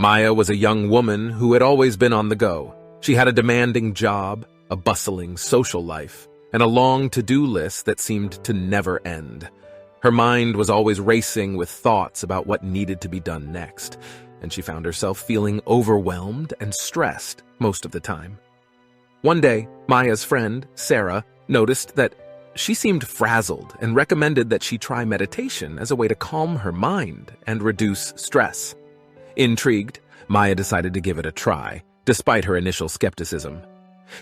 Maya was a young woman who had always been on the go. She had a demanding job, a bustling social life, and a long to-do list that seemed to never end. Her mind was always racing with thoughts about what needed to be done next, and she found herself feeling overwhelmed and stressed most of the time. One day, Maya's friend, Sarah, noticed that she seemed frazzled and recommended that she try meditation as a way to calm her mind and reduce stress. Intrigued, Maya decided to give it a try, despite her initial skepticism.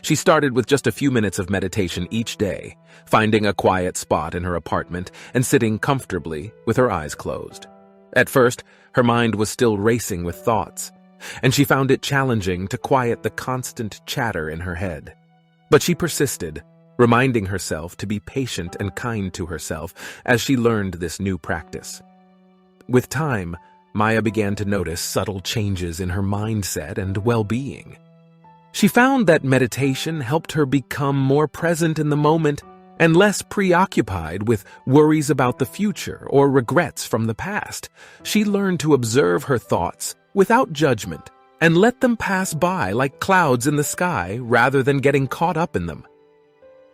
She started with just a few minutes of meditation each day, finding a quiet spot in her apartment and sitting comfortably with her eyes closed. At first, her mind was still racing with thoughts, and she found it challenging to quiet the constant chatter in her head. But she persisted, reminding herself to be patient and kind to herself as she learned this new practice. With time, Maya began to notice subtle changes in her mindset and well-being. She found that meditation helped her become more present in the moment and less preoccupied with worries about the future or regrets from the past. She learned to observe her thoughts without judgment and let them pass by like clouds in the sky rather than getting caught up in them.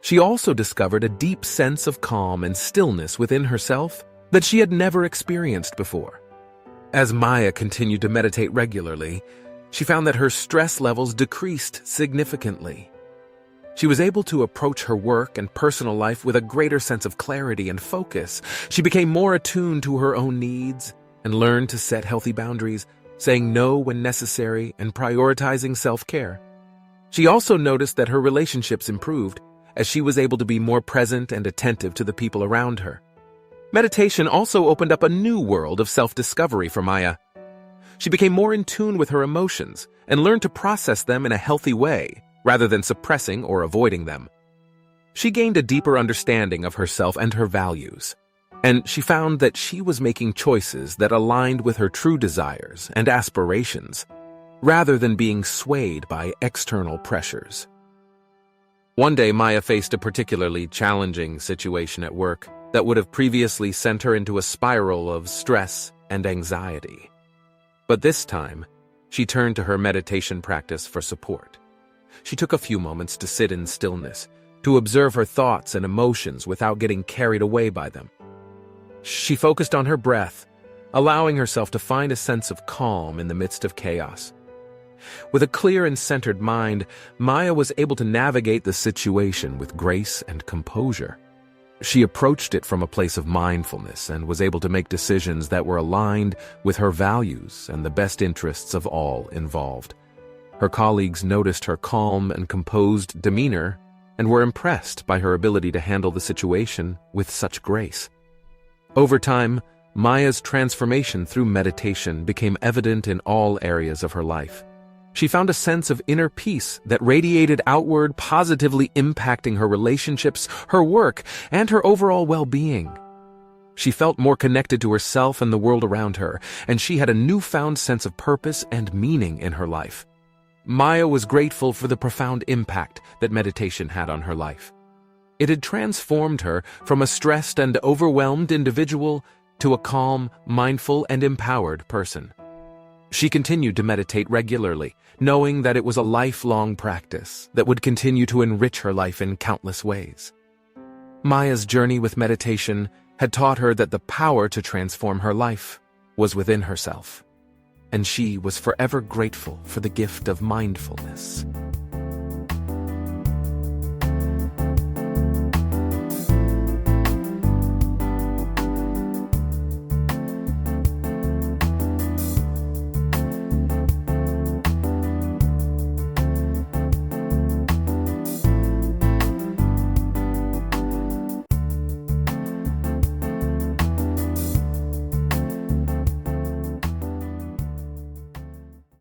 She also discovered a deep sense of calm and stillness within herself that she had never experienced before. As Maya continued to meditate regularly, she found that her stress levels decreased significantly. She was able to approach her work and personal life with a greater sense of clarity and focus. She became more attuned to her own needs and learned to set healthy boundaries, saying no when necessary and prioritizing self-care. She also noticed that her relationships improved as she was able to be more present and attentive to the people around her. Meditation also opened up a new world of self-discovery for Maya. She became more in tune with her emotions and learned to process them in a healthy way, rather than suppressing or avoiding them. She gained a deeper understanding of herself and her values, and she found that she was making choices that aligned with her true desires and aspirations, rather than being swayed by external pressures. One day, Maya faced a particularly challenging situation at work that would have previously sent her into a spiral of stress and anxiety. But this time, she turned to her meditation practice for support. She took a few moments to sit in stillness, to observe her thoughts and emotions without getting carried away by them. She focused on her breath, allowing herself to find a sense of calm in the midst of chaos. With a clear and centered mind, Maya was able to navigate the situation with grace and composure. She approached it from a place of mindfulness and was able to make decisions that were aligned with her values and the best interests of all involved. Her colleagues noticed her calm and composed demeanor and were impressed by her ability to handle the situation with such grace. Over time, Maya's transformation through meditation became evident in all areas of her life. She found a sense of inner peace that radiated outward, positively impacting her relationships, her work, and her overall well-being. She felt more connected to herself and the world around her, and she had a newfound sense of purpose and meaning in her life. Maya was grateful for the profound impact that meditation had on her life. It had transformed her from a stressed and overwhelmed individual to a calm, mindful, and empowered person. She continued to meditate regularly, knowing that it was a lifelong practice that would continue to enrich her life in countless ways. Maya's journey with meditation had taught her that the power to transform her life was within herself, and she was forever grateful for the gift of mindfulness.